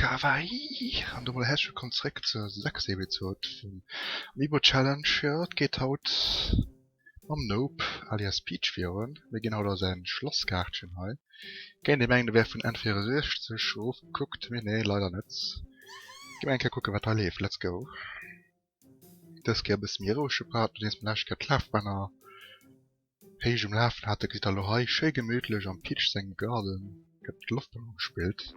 Kawaii! Und du hast schon zurück zur 6. Episode vom Amiibo Challenge. Ja, geht heute am Nope alias Peach führen. Wir gehen heute sein Schlosskartchen heim. Gehen die Menge wer von N64 aufgeguckt. Nee, leider nicht. Gehen wir einfach gucken, was da lebt. Let's go. Das geht bis mir raus. Und jetzt bin ich geklappt bei einer Page im Laufen. Hatte ich da noch schön gemütlich am Peach sein Garten. Ich hab die Luftballon gespielt.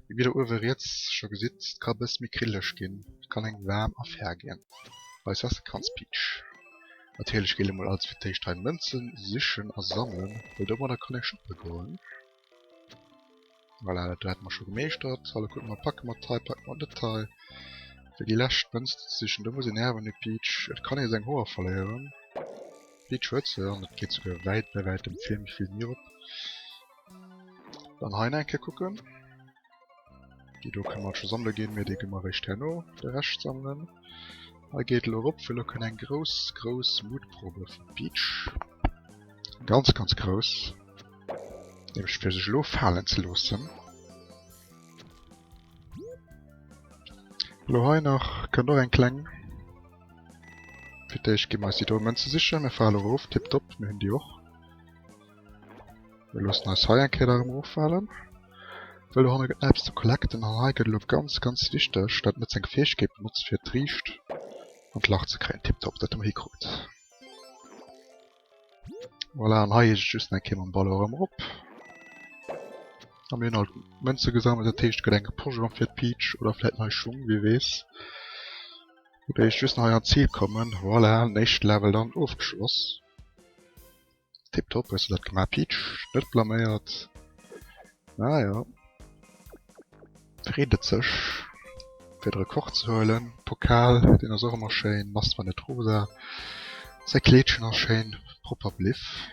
Wie der Uwe jetzt schon gesitzt, kann bis mir grillisch gehen. Kann eng warm aufhergehen. Weißt du was, kannst Peach. Natürlich gehe ich mal als für dich 3 Münzen sichern und sammeln, weil da kann ich shoppen gehen. Voilà, da hat man schon gemeistert. Alle gucken mal, packen wir Teil, packen wir Detail. Für die letzten Münzen sichern, da muss ich nerven mit Peach. Das kann ich sein Hoher verlieren. Peach wird es hören, das geht sogar weit bei weit im Film, ich viel mir ab. Dann Heineke gucken. Die do kann man schon sammeln gehen, mir die immer recht hin, der Rest sammeln. Da geht lo rup, wir können ein groß Mutprobe von Peach. Ganz groß. Nämlich für sich fallen zu lassen. Lo hei noch, können noch ein Klang. Für dich gehen wir uns die Münze sicher, wir fallen auf, tipptopp, wir haben die auch. Wir lassen uns hei ein Keller auffallen. Weil du noch Apps zu collecten, dann ist ganz wichtig, dass mit seinen Fähigkeiten nutzt für Triest und lacht zu kriegen. Tipptopp, das haben wir hingekriegt. Voilà, und hier ist just ein Kämmer Ball am Rupp. Haben wir halt Münze gesammelt, der Tisch gedenkt, Porsche für Peach oder vielleicht noch Schwung, wie weiß. Und da ist just noch ein Ziel kommen. Voilà, nächstes Level dann aufgeschossen. Tipptopp, hast du das gemacht, Peach? Nicht blamiert. Naja. Redet sich für den Koch zu holen, Pokal, den er auch immer schön, Mast von der Trusa, sein Kleidchen auch schön, proper Bliff.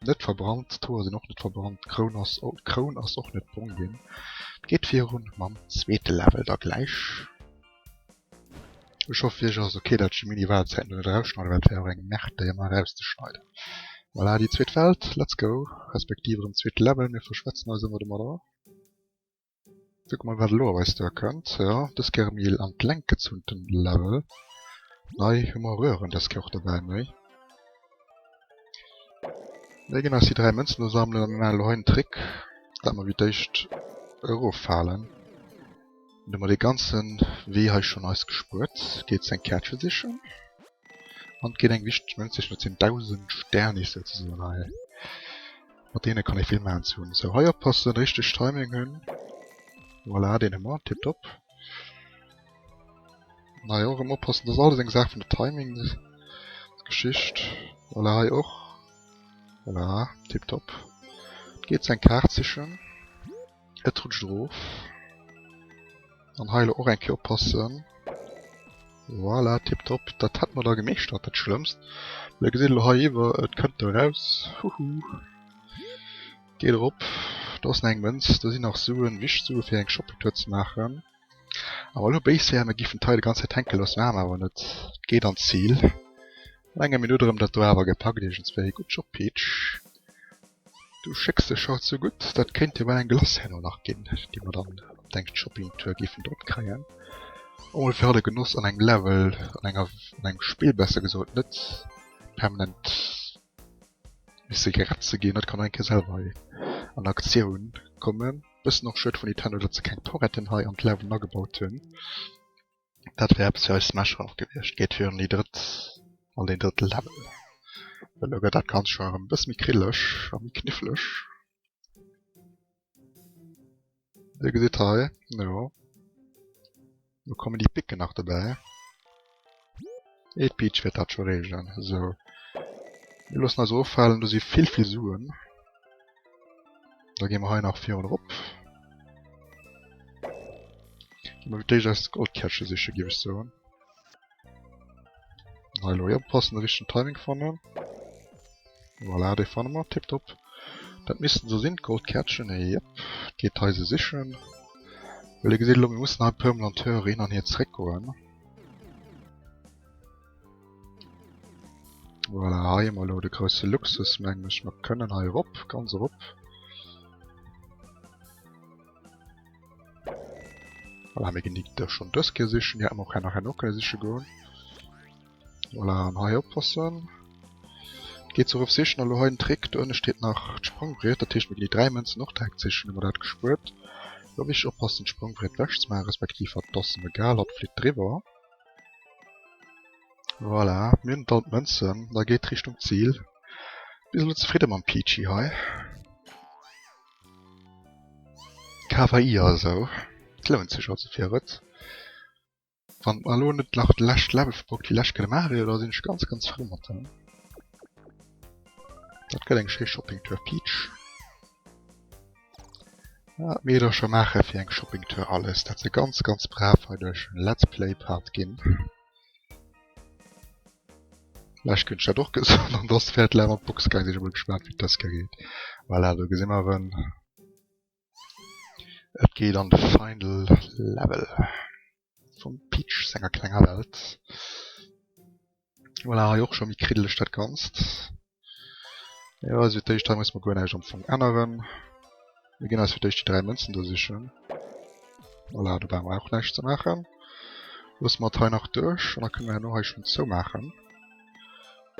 Nicht verbrannt, Tore sind auch nicht verbrannt, Crown ist auch nicht brungen. Geht für und am zweiten Level da gleich. Ich hoffe, es ist okay, dass ich mir die Wahlzeiten nicht rausschneide, weil wir eine Nacht immer rauszuschneiden. Voilà, die zweite Welt, let's go. Respektive im zweiten Level, wir verschwätzen also immer da. Guck mal, was los weißt du erkannt. Ja, das geht mir an Gelenk gezündeten Level. Nein, immer rühren, das geht auch dabei, ne? Wegen als die 3 Münzen nur sammeln, dann einen neuen Trick, da wir wieder echt Euro fallen. Und immer die ganzen W habe ich schon alles gespürt. Geht sein Kärtchen sichern. Und geht ein wichtig Münze, noch 10.000 Sterne ist jetzt so, nein. Mit denen kann ich viel mehr anziehen. So, heuer passt ein richtig Timing hin. Voilà, den immer, tipptopp. Naja, auch immer passen, das ist alles gesagt von der Timing, die Geschichte. Voilà, hier auch. Voilà, tipptopp. Geht sein Karzischen. Er rutscht drauf. Dann heile auch ein Kehr passen. Voilà, tipptopp. Das hat man da gemischt, das Schlimmste. Weil gesehen, es könnte raus. Huhu. Geht drauf. Da ist ein Münz, da sind auch so ein Wischsuche für einen Shopping-Tour zu machen. Aber nur bei wir geben Teil die ganze Zeit Henkel los wärmen, aber nicht geht ans Ziel. Lange Minute um das aber gepackt, ist jetzt very gut Job, Peach. Du schickst es schon so gut, das könnte bei ein Glas hin noch gehen, die man dann denkt Shopping-Tour geben dort kriegen. Und für den Genuss an einem Level, an einem Spiel besser gesagt, nicht permanent Zigaretten zu gehen, das kann ein selber an Aktion kommen. Bis noch schön von Nintendo, dass sie kein Torretten hier und Level noch gebaut haben. Das wäre ja als Smash auch gewesen. Geht für den dritten Level. Weil das kann schon ein bisschen grillisch, ein bisschen knifflig. Wie gesagt, hier, ja. Da kommen die Picke noch dabei. Peach wird das schon regeln. So. Wir lassen also auffallen, dass sie viel suchen. Da gehen wir heute nach 400 rup. Gehen wir wieder das Goldcache sicher, gebe ich so. Hallo, ja, passen den richtigen Timing von. Voilà, die fahren wir, tipptopp. Das müssten so sind, Goldcache, ne, yep. Geht heute sichern. Weil ihr gesehen habt, wir mussten halt permanent hören und jetzt zurückgehen. Voilà, hier mal die größte Luxusmenge, wir können hier rup, ganz rup. Voilà, wir gehen da schon das gesichern, ja, auch nachher noch sicher gehen. Voilà, an hier aufpassen. Geht so auf sich, noch einen Trick, da unten steht nach Sprungbrett, da Tisch mit die 3 Münzen noch direkt sichern, wenn man das gespürt. Da will ich aufpassen, Sprungbrett wäscht mal, respektive hat das egal, hat fliegt drüber. Voilà, mit 100 Münzen, da geht Richtung Ziel. Bisschen zufrieden mit dem Peachy hier. Kawaii also. Das lohnt sich also für das. Wenn man auch nicht nach dem letzten Level verpackt, die letzte Mario, da sind ich ganz verwundert. Das geht eigentlich Shopping-Tour Peach. Ja, mir da schon machen für eine Shopping-Tour alles. Das ist ganz brav durch ein Let's Play-Part gehen. Vielleicht könnte ich ja doch gesagt, und das fährt leider mit Boxgang, ich bin gespannt, wie das geht. Weil da gesehen wir, wenn es geht an das Final Level von Peach, seiner kleinen Welt. Weil er auch schon mit kritisch das Ganze. Ja, also die Teil muss man gar nicht umfangen ändern. Wir gehen also für die 3 Münzen durchsichern. Voilà, da brauchen wir auch nichts zu machen. Lassen wir Teil noch durch und dann können wir noch schon so machen.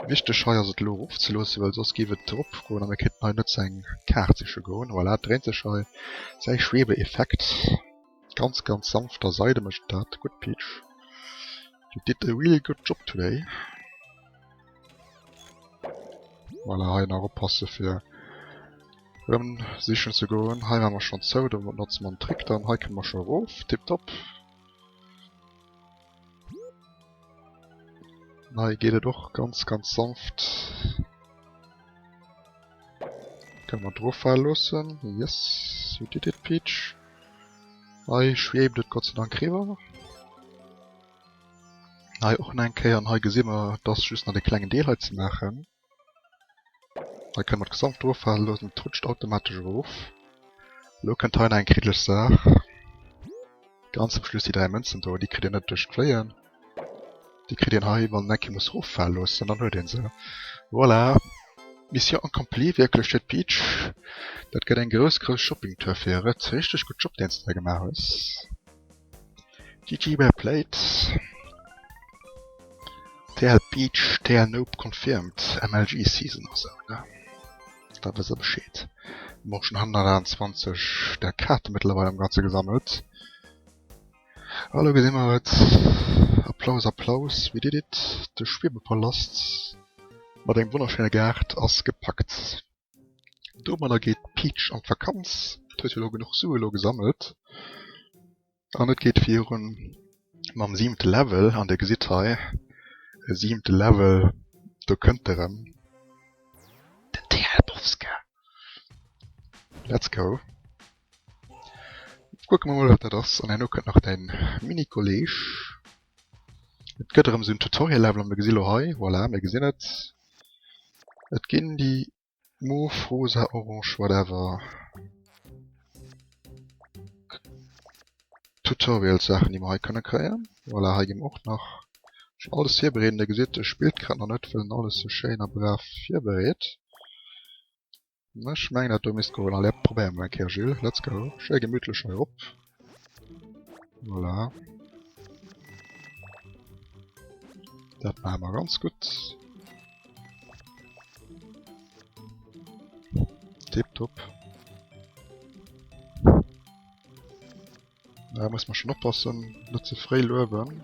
Wichtig ist also die Lure aufzulassen, weil sonst geht es drauf gehen und wir können halt nicht seine Karte gehen. Voilà, dreht sich halt sein Schwebeeffekt. Ganz sanfter Seite mit das. Good Peach. You did a really good job today. Voilà, hier noch aufpassen für sicher zu gehen. Hier haben wir schon so, da nutzen wir einen Trick, dann hier können wir schon rauf. Tipptopp. Na, geht er doch ganz sanft. Können wir drauf fallen lassen. Yes, you did it, Peach. Hier schwebt das Gott sei Dank rüber. Hier auch ein Kehr, und hier gesehen wir, das just noch die kleinen Teile zu machen. Hier können wir das gesamt drauf fallen lassen, rutscht automatisch rauf. Hier könnt ihr ein kritisch sagen. Ganz am Schluss die 3 Münzen da, die kriegt ihr nicht durchqueren. Die kriegt ihr hier, weil Neki muss rauffallen lassen, und dann hört ihr sie. Voilà. Mission accompli, wirklich steht Peach. Das geht ein größeres Shopping-Tour für. Richtig gut Job, den es da gemacht hast. GG well played. TL Peach, TL Noob confirmed. MLG Season oder so, ne? Da wisst ihr Bescheid. Wir haben schon 120 der Karte mittlerweile im Ganzen gesammelt. Hallo, gesehen wir jetzt. Applaus, we did it. Der Schwebepalast. Mit einem wunderschönen Gart ausgepackt. Da geht Peach an Vakanz. Da ist ja genug Suelo gesammelt. Und es geht für am 7. Level an der Gesichtei. 7. Level, da könnt ihr den Thealbowska. Let's go. Gucken wir mal, was das ist. Und dann könnt noch dein Mini-College. Es geht so ein Tutorial-Level und wir sehen hier. Voilà, wir sehen es. Es gehen die Move, Rosa, Orange, whatever. Tutorial-Sachen, die wir hier können kreieren. Voilà, hier gehen wir auch noch schon alles hier bereden. Der gesehen, das spielt gerade noch nicht, weil alles so schön und brav hier berät. Ich meine, du müsst go alle probieren, mein Kerl Gilles. Let's go. Schön gemütlich hier up. Voilà. Das machen wir ganz gut. Tipptopp. Da muss man schon aufpassen, nicht zu frei löwen.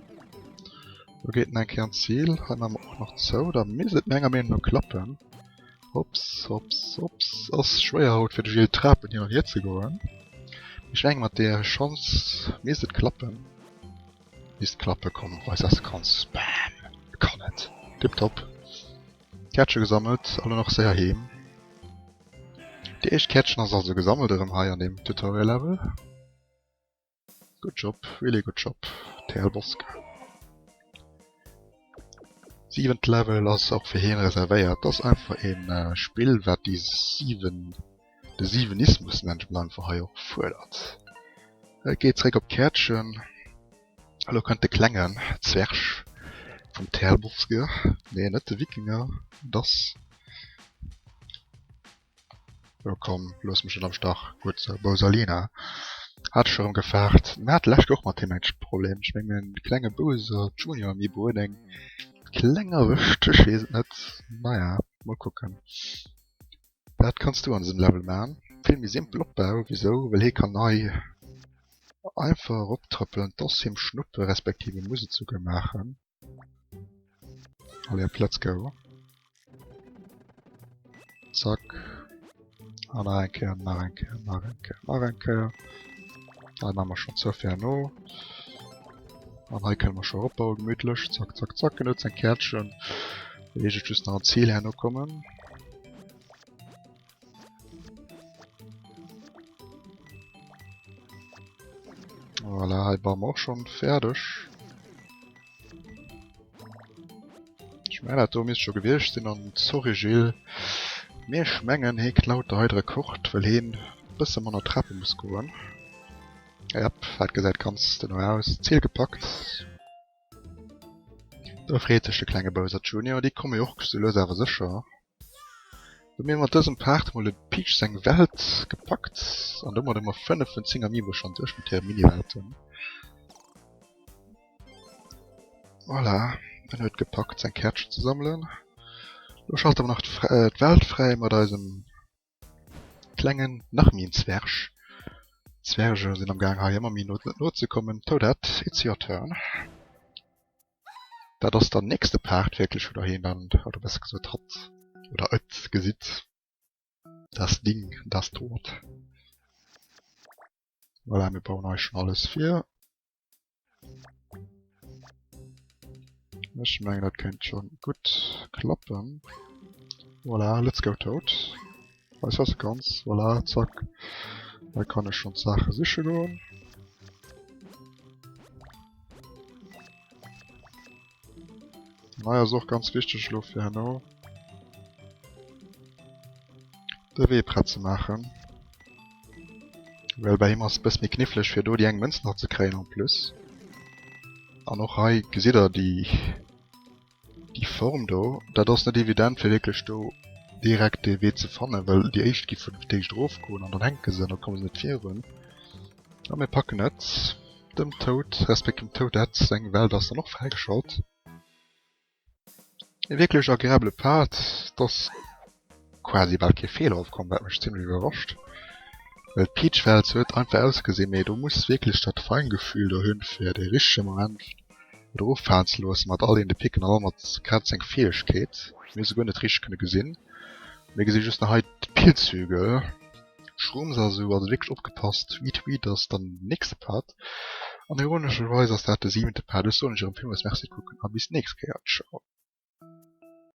Da geht ein Kernziel, haben wir auch noch so, da müsste es länger noch klappen. Hops. Das ist schwer halt für die Treppen hier noch jetzt zu gehen. Ich denke mal, der Chance müsste klappen. Müsste klappen, komm, weiß das kannst. Spam. Kann nicht. Tipptopp. Catcher gesammelt, alle noch sehr heben. Die erste Catcher ist also gesammelt hier an dem Tutorial-Level. Good job, really good job. Thealbowska. 7. Level ist auch für ihn reserviert. Das ist einfach ein Spiel, was die der Sievenismus nennt man einfach hier auch fördert. Geht zurück auf Kärtchen. Hallo könnte klängen. Zwerg vom Thealbowska. Nee, nicht der Wikinger. Das. Ja komm, los mich schon am Stach. Gut, Bausalina. hat schon gefragt. Mir hat leicht auch mal ein Problem. Ich meine, ein kleiner böser Junior mir wurde ein kleiner Wicht, ich weiß nicht. Naja, mal gucken. Was kannst du an diesem Level machen? Viel mir simpel Abbau, wieso? Weil hier kann neu einfach abtröppeln, das im Schnuppe respektive Musik zu machen. Alle Platz go. Zack. Noch ein Kehr, noch ein Kehr, noch ein Kehr, noch ein Kehr. Da machen wir schon so viel noch. Und hier können wir schon abbauen, gemütlich. Zack, zack, zack, genutzt ein Kärtchen. Da will ich just nach dem Ziel herkommen. Voilà, hier waren wir auch schon fertig. Ich meine, da ist schon gewischt, sind dann sorry, Gilles. Mir schmengen, hey, klaut der heute kocht, weil hin bis man der Treppe muss gehen. Ja, hat gesagt, kannst du noch aus. Ziel gepackt. Der friedliche kleine Bowser Junior, die komme ich auch zu lösen, aber sicher. Da mir mit diesem Part mal Peach seine Welt gepackt. Und immer 5 von 10 Amiibo schon durch mit der Mini-Welten. Voilà, dann wird gepackt, sein Kärtchen zu sammeln. Du schaust aber noch die Welt frei mit diesem kleinen Nachmien-Zwerg. Zwerge sind am Gang, hier immer Minuten not zu kommen. Toadette, it's your turn. Da das der nächste Part wirklich wieder hin dann, oder besser gesagt hat, oder hat gesieht. Das Ding, das tot. Voilà, wir bauen euch schon alles 4. Ich meine, das könnte schon gut klappen. Voilà, let's go Toad. Weißt du was du kannst? Voilà, zack. Da kann ich schon Sachen sicher gehen. Naja, ist auch ganz wichtig, Luft für noch. Der Webbrett zu machen. Weil bei ihm ist es ein bisschen knifflig für die engen Münzen noch zu kriegen und plus. Und auch hier seht ihr die Form da. Da ist nicht evident für wirklich da direkt den Weg zu fahren, weil die echt gibt von der drauf gehen und dann hängen sie, dann kommen sie nicht führen. Aber wir packen jetzt dem Toad, respektive Toadette, seine Welt, das er noch freigeschaut. Ein wirklich agreeable Part, das quasi bald kein Fehler aufkommt, hat mich ziemlich überrascht. Weil Peach Welt wird einfach ausgesehen, ey, du musst wirklich das Feingefühl dahin für den richtigen Moment drauf fahren zu lassen, mit all den Picken, all mit gerade seine Fähigkeit. Wir sogar nicht richtig können gesehen. Wir sehen just noch halt die Pilzzüge. Schrums also, also wirklich aufgepasst, wie das dann nächste Part. Und ironischerweise ist das der 7. Part, das so nicht im Film, was merci gucken, aber bis nächstes Mal, ciao.